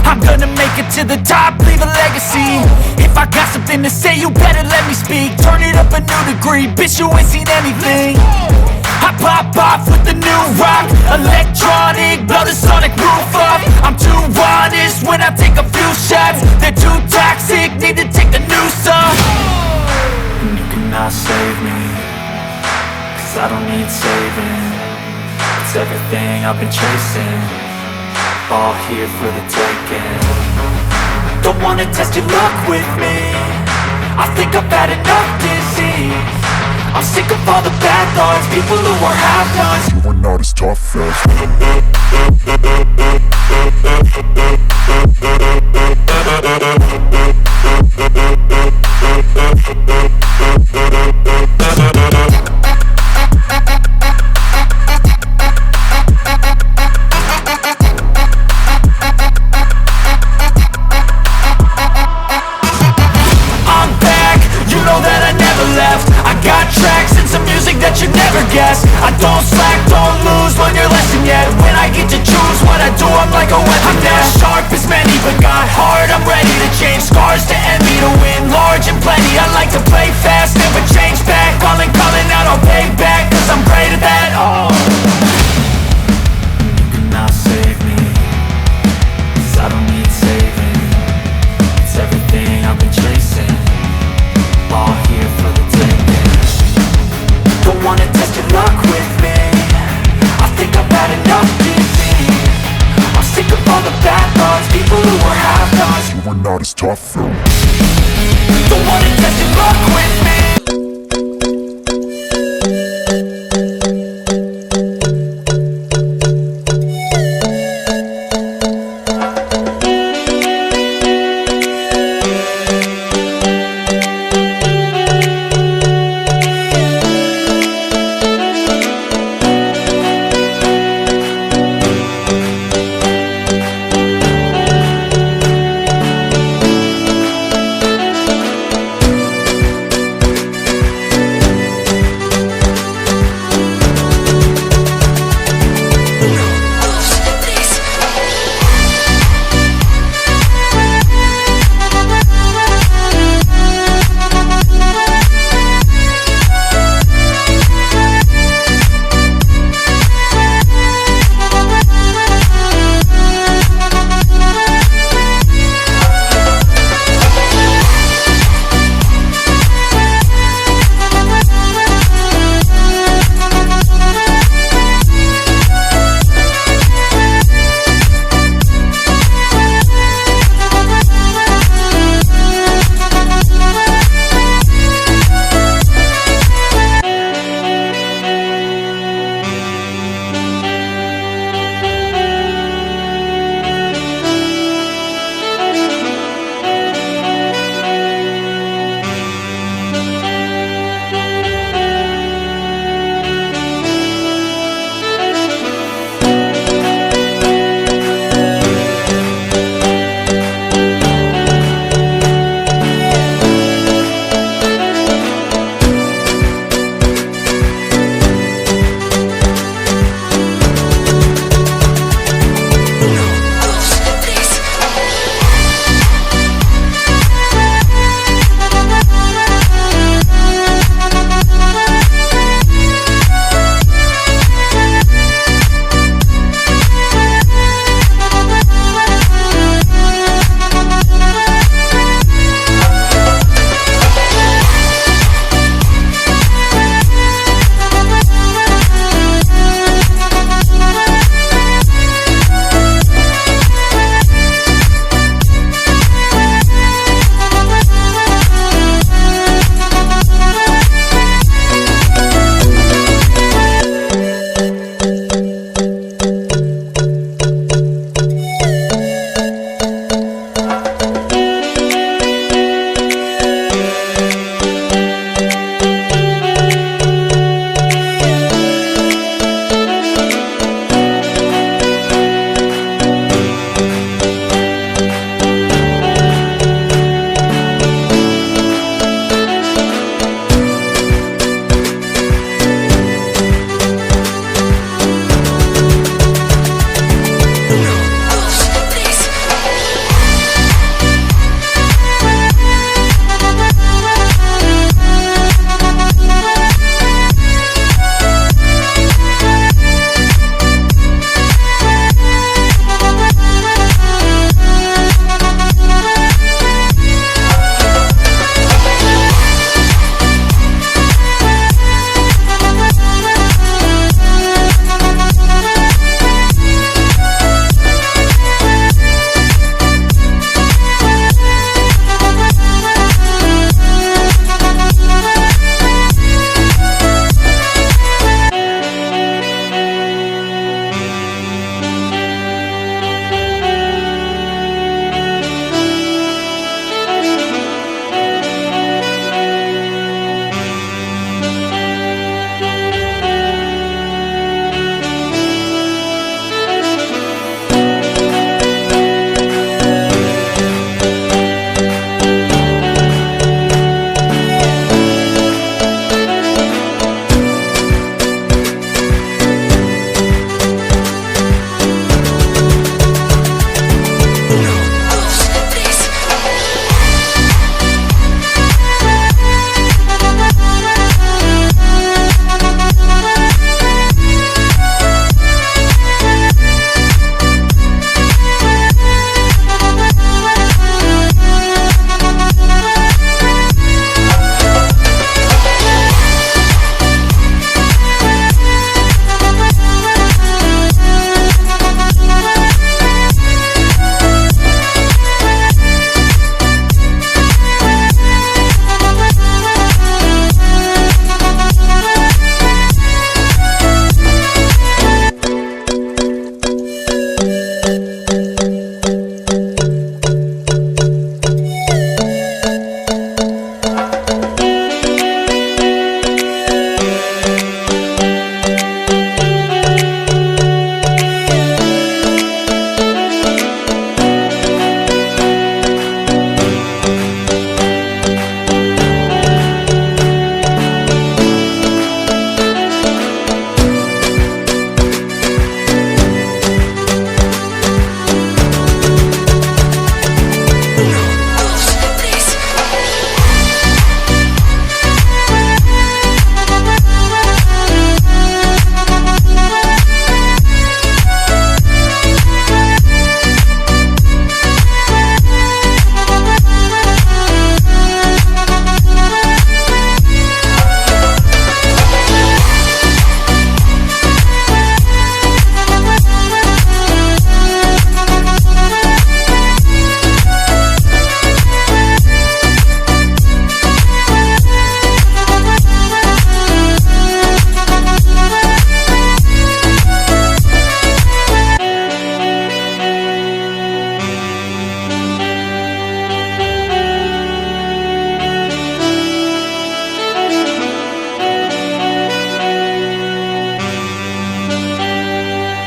I'm gonna make it to the top, leave a legacy. If I got something to say, you better let me speak. Turn it up a new degree, bitch, you ain't seen anything. I pop off with the new rock, electronic, blow the sonic roof up. I'm too honest when I take a few shots. They're too toxic, need to take the noose off. And you cannot save me, cause I don't need saving. It's everything I've been chasing, all here for the taking. Don't wanna test your luck with me, I think I've had enough disease. I'm sick of all the bad thoughts, people who are half-nots. You are not as tough as I'm back, you know that I never left. I got tracks and some music that you never guessed. I don't slack, don't lose, learn your lesson yet. When I get to choose what I do, I'm like a weapon. I'm not sharp as many, but got hard. I'm ready to change scars to envy, to win large and plenty. I like to play fast, never change back. Calling out, I'll pay back, cause I'm great at that. Oh, you cannot save me, cause I don't need saving. It's everything I've been chasing, all here for the taking. Don't wanna test your luck with me, I think I've had enough disease. I'm sick of all the bad thoughts, people who are half-nots. you are not as tough as Don't wanna test your luck with me,